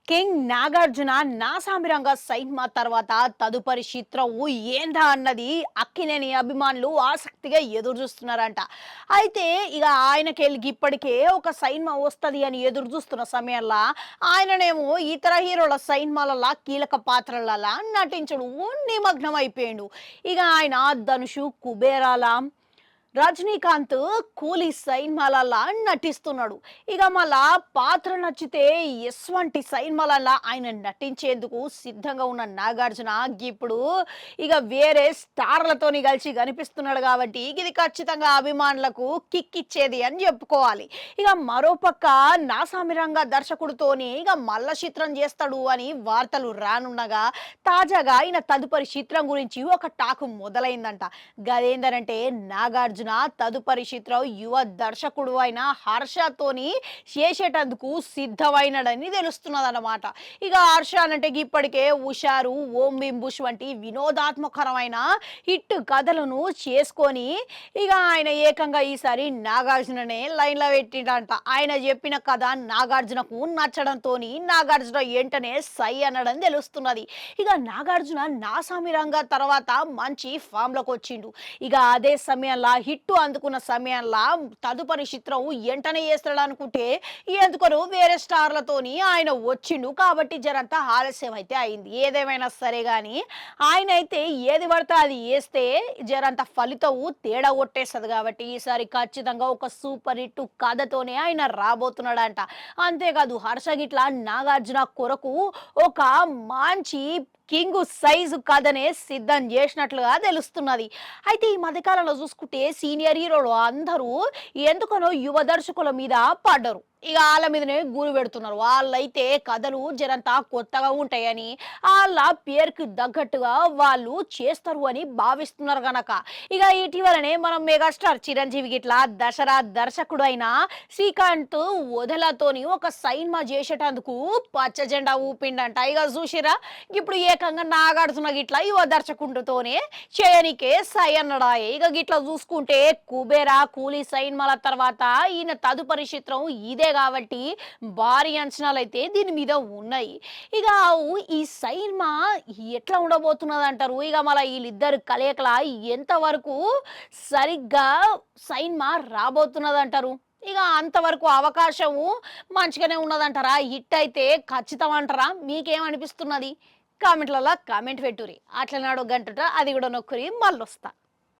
King Nagarjuna Naa Saami Ranga సైన్మా తర్వాత తదుపరి చిత్రం ఏందా అన్నది అక్కినేని అభిమానులు ఆసక్తిగా ఎదురు చూస్తున్నారంట. అయితే ఇక ఆయనకెళ్ళి ఇప్పటికే ఒక సైన్మా వస్తది అని ఎదురు చూస్తున్న సమయంలో ఆయననేమో ఇతర హీరోల సైన్మాలలా కీలక పాత్రలలా నటించడు నిమగ్నం అయిపోయిండు. ఇక ఆయన ధనుషు కుబేరాల రజనీకాంత్ కూలీ సైన్మాలలా నటిస్తున్నాడు. ఇక మళ్ళా పాత్ర నచ్చితే ఎస్వంటి సైన్మాలలా ఆయన నటించేందుకు సిద్ధంగా ఉన్న నాగార్జున ఇప్పుడు ఇక వేరే స్టార్లతోని కలిసి కనిపిస్తున్నాడు కాబట్టి ఇది ఖచ్చితంగా అభిమానులకు కిక్ ఇచ్చేది అని చెప్పుకోవాలి. ఇక మరోపక్క నాసామిరంగా దర్శకుడితోని ఇక మల్ల చిత్రం చేస్తాడు అని వార్తలు రానుండగా తాజాగా ఆయన తదుపరి చిత్రం గురించి ఒక టాకు మొదలైందంట. గదేందనంటే నాగార్జున తదుపరి చిత్రం యువ దర్శకుడు అయిన హర్షతోని చేసేటందుకు సిద్ధమైనడని తెలుస్తున్నదన్నమాట. ఇక హర్ష అంటే ఇప్పటికే హుషారు, ఓం బింబుష్ వంటి వినోదాత్మకరమైన హిట్ కథలను చేసుకొని ఇక ఆయన ఏకంగా ఈసారి నాగార్జుననే లైన్లో పెట్టిండంట. ఆయన చెప్పిన కథ నాగార్జునకు నచ్చడంతో నాగార్జున వెంటనే సై అనడం తెలుస్తున్నది. ఇక నాగార్జున నాసామిరంగా తర్వాత మంచి ఫామ్లోకి వచ్చిండు. ఇక అదే సమయంలో హిట్ అందుకున్న సమయంలో తదుపరి చిత్రం ఎంటనే చేస్తాడు అనుకుంటే ఎందుకనో వేరే స్టార్లతోని ఆయన వచ్చిండు కాబట్టి జరంతా ఆలస్యం అయితే అయింది. ఏదేమైనా సరే కానీ ఆయన అయితే ఏది పడితే అది వేస్తే జరంత ఫలితం తేడా కొట్టేస్తుంది కాబట్టి ఈసారి ఖచ్చితంగా ఒక సూపర్ హిట్ కథతోనే ఆయన రాబోతున్నాడంట. అంతేకాదు హర్ష గిట్ల నాగార్జున కొరకు ఒక మంచి కింగ్ సైజు కథనే సిద్ధం చేసినట్లుగా తెలుస్తున్నది. అయితే ఈ మధ్యకాలంలో చూసుకుంటే సీనియర్ హీరోలు అందరూ ఎందుకనో యువ దర్శకుల మీద పడ్డరు. ఇక వాళ్ళ మీదనే గురి పెడుతున్నారు. వాళ్ళైతే కథలు జరంతా కొత్తగా ఉంటాయని వాళ్ళ పేరుకి తగ్గట్టుగా వాళ్ళు చేస్తారు అని భావిస్తున్నారు గనక ఇక ఇటీవలనే మనం మెగాస్టార్ చిరంజీవి గిట్లా దసరా దర్శకుడు అయిన శ్రీకాంత్ వదలతోని ఒక సైన్మా చేసేటందుకు పచ్చ జెండా ఊపిండంట. ఇక చూసిరా ఇప్పుడు ఏకంగా నాగార్జున గిట్లా యువ దర్శకుడితోనే చేయనికే సై అన్నడాయే. ఇక గిట్లా చూసుకుంటే కుబేరా కూలీ సైన్మాల తర్వాత ఈయన తదుపరి చిత్రం ఇదే కాబట్టి భారీ అంచనాలు అయితే దీని మీద ఉన్నాయి. ఇక ఈ సైన్మా ఎట్లా ఉండబోతున్నది అంటారు. ఇక మళ్ళీ వీళ్ళిద్దరు కలయికల ఎంతవరకు సరిగ్గా సైన్మా రాబోతున్నది అంటారు. ఇక అంతవరకు అవకాశము మంచిగానే ఉన్నదంటారా? హిట్ అయితే ఖచ్చితం అంటారా? మీకేమనిపిస్తున్నది? కామెంట్లలో కామెంట్ పెట్టురి. అట్లనాడు గంటట అది కూడా నొక్కురి మళ్ళొస్తా.